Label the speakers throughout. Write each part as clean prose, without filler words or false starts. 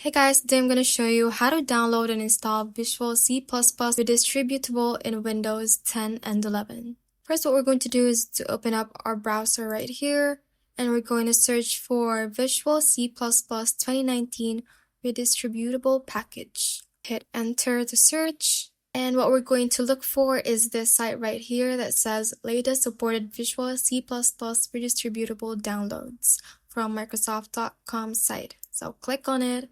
Speaker 1: Hey guys, today I'm going to show you how to download and install Visual C++ Redistributable in Windows 10 and 11. First, what we're going to do is to open up our browser right here, and we're going to search for Visual C++ 2019 Redistributable package. Hit enter to search, and what we're going to look for is this site right here that says latest supported Visual C++ Redistributable downloads from Microsoft.com site. So click on it,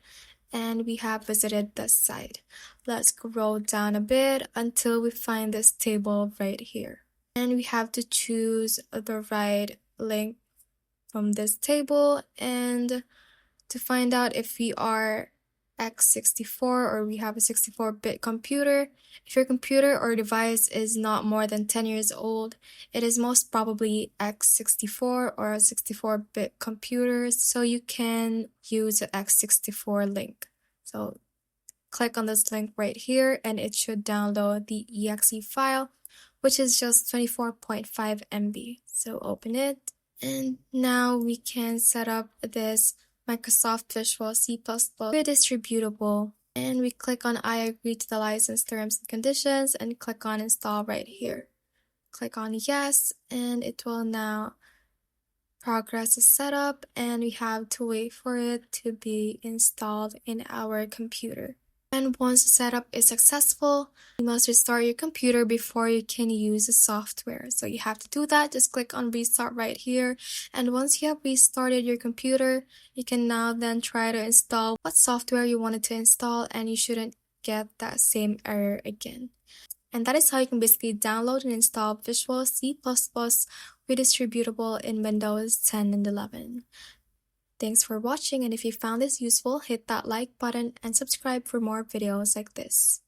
Speaker 1: and we have visited this site. Let's scroll down a bit until we find this table right here. And we have to choose the right link from this table, and to find out if we are x64 or we have a 64-bit computer. If your computer or device is not more than 10 years old, it is most probably x64 or a 64-bit computer, so you can use the x64 link. So click on this link right here and it should download the exe file, which is just 24.5 MB. So open it, and now we can set up this Microsoft Visual C++ Redistributable, and we click on I agree to the license terms and conditions and click on install right here. Click on yes, and it will now progress the setup, and we have to wait for it to be installed in our computer. And once the setup is successful, you must restart your computer before you can use the software. So you have to do that. Just click on restart right here. And once you have restarted your computer, you can now then try to install what software you wanted to install, and you shouldn't get that same error again. And that is how you can basically download and install Visual C++ Redistributable in Windows 10 and 11. Thanks for watching, and if you found this useful, hit that like button and subscribe for more videos like this.